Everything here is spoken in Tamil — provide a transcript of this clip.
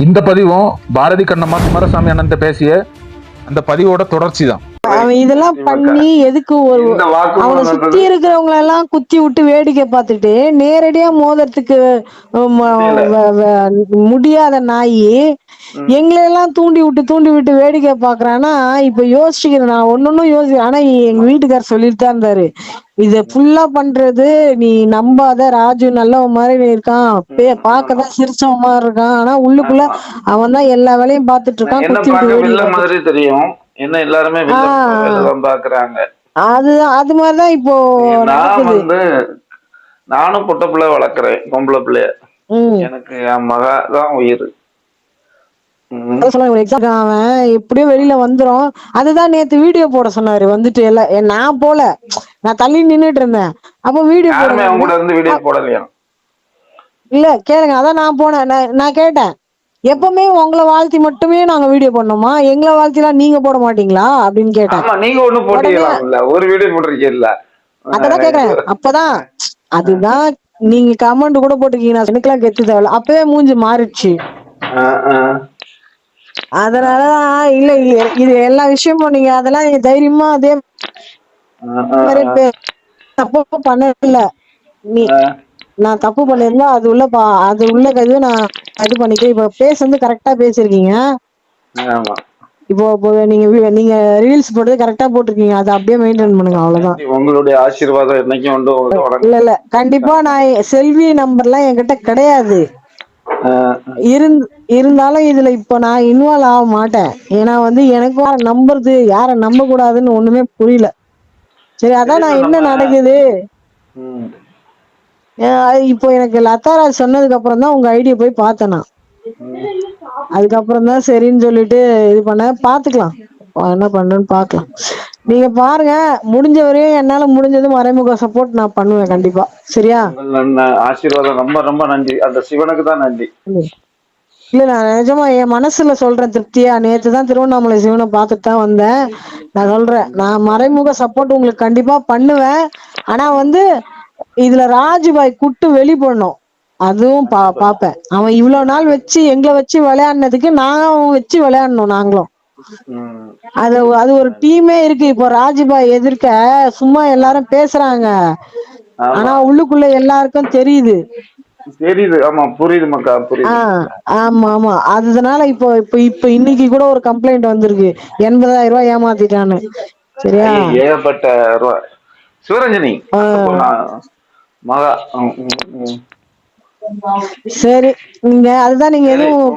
இந்த பதிவும் பாரதி கண்ணம்மா குமாரசாமி அண்ணன் பேசிய அந்த பதிவோட தொடர்ச்சி தான். அவன் இதெல்லாம் பண்ணி எதுக்கு அவனை சுத்தி இருக்கிறவங்க எல்லாம் குத்தி விட்டு வேடிக்கை பார்த்துட்டு நேரடியா மோதறதுக்கு முடியாத நாயி எங்களெல்லாம் தூண்டி விட்டு வேடிக்கை பாக்குறான்னா இப்ப யோசிக்கிறேன். நான் ஒன்னொன்னும் யோசிக்கிறேன். ஆனா எங்க வீட்டுக்காரர் சொல்லிட்டு தான் இருந்தாரு, இத ஃபுல்லா பண்றது நீ நம்பாத, ராஜு நல்லவன் மாதிரி இருக்கான், பாக்கதான் சிரிச்சவன் மாதிரி இருக்கான், ஆனா உள்ளுக்குள்ள அவன் தான் எல்லா வேலையும் பாத்துட்டு இருக்கான். என்ன எல்லாருமே பாக்குறாங்க. அது மாதிரிதான் இப்போ நானும் பொட்ட பிள்ளை வளர்க்குறேன், பொம்பளை பிள்ளைய. எனக்கு என் மகா தான் உயிர். அவன் எப்படியோ வெளியில வந்துரும். அதுதான் நேத்து வீடியோ போட சொன்னாரு. வந்துட்டு எல்லாம் நான் போல, நான் தள்ளி நின்னுட்டு இருந்தேன். அப்ப வீடியோ போடலையா? இல்ல கேளுங்க, அதான் நான் போனேன். நான் கேட்டேன், எப்பவுமே உங்களை வாழ்த்தி மட்டுமே நாங்க வீடியோ பண்ணோமா, எங்களை வாழ்த்திலாம் நீங்க போட மாட்டீங்களா அப்படின்னு கேட்டேன். நீங்க ஒண்ணு போட்டீங்களா? ஒரு வீடியோ போட்டிருக்கீங்கல்ல, அததான் கேக்குறேன். அப்பதான் அதுதான் நீங்க கமெண்ட் கூட போட்டிருக்கீங்க, எனக்கெல்லாம் கெத்து தேவை. அப்பவே மூஞ்சி மாறிடுச்சு. அதனாலதான் இல்ல, இது எல்லா விஷயமும் நீங்க அதெல்லாம் நீங்க தைரியமா அதே தப்பு பண்ணல. நீ நான் தப்பு பண்ணிருந்தா அது உள்ள கது நான் இது பண்ணிக்கிறேன். இப்ப வந்து கரெக்டா பேசிருக்கீங்க. இப்போ நீங்க ரீல்ஸ் போட்டது கரெக்டா போட்டிருக்கீங்க, அதை அப்படியே மெயின்டைன் பண்ணுங்க, அவ்வளவுதான். உங்களுடைய ஆசீர்வாதம் என்னைக்கும் உண்டு. இல்ல கண்டிப்பா நான் செல்வி நம்பர்லாம் என்கிட்ட கிடையாது. இருந்தாலும் இதுல இப்ப நான் இன்வால்வ் ஆக மாட்டேன். ஏன்னா எனக்கு நம்புறது யார நம்ப கூடாதுன்னு ஒண்ணுமே புரியல. சரி, அதான் நான் என்ன நடக்குது இப்போ எனக்கு லதாராஜ் சொன்னதுக்கு அப்புறம் தான் உங்க ஐடியா போய் பார்த்தேன். நான் அதுக்கப்புறம் தான் சரின்னு சொல்லிட்டு இது பண்ண, பாத்துக்கலாம் என்ன பண்றேன்னு பாக்கலாம். நீங்க பாருங்க, முடிஞ்ச வரையும் என்னால முடிஞ்சது மறைமுக சப்போர்ட் நான் பண்ணுவேன் கண்டிப்பா. சரியா? ஆசீர்வாதம் ரொம்ப ரொம்ப நன்றி. அந்த சிவனுக்கு தான் நன்றி. இல்ல, நான் நிஜமா என் மனசுல சொல்றேன் திருப்தியா. நேத்துதான் திருவண்ணாமலை சிவனை பார்த்துட்டு தான் வந்தேன். நான் சொல்றேன், நான் மறைமுக சப்போர்ட் உங்களுக்கு கண்டிப்பா பண்ணுவேன். ஆனா இதுல ராஜுபாய் கூட்டு வெளி பண்ணும், அதுவும் பாப்பேன். அவன் இவ்வளவு நாள் வச்சு எங்களை வச்சு விளையாடுனதுக்கு நான் வச்சு விளையாடணும் நாங்களும். அது ஒரு டீமே இருக்கு. இப்போ ராஜுபாய் எதிர்க்க சும்மா எல்லாரும் பேசுறாங்க, ஆனா உள்ளுக்குள்ள எல்லாருக்கும் தெரியுது. ஆமா, புரியுது மக்கா, புரியுது. ஆமா. அதனால இப்போ இன்னைக்கு கூட ஒரு கம்ப்ளைண்ட் வந்திருக்கு, 80,000 ரூபாய் ஏமாத்திட்டான்னு. சரியா? ஏகப்பட்ட ரூபாய். சிவரஞ்சனி மகா. சரி, நீங்க அதுதான் நீங்க எதுவும்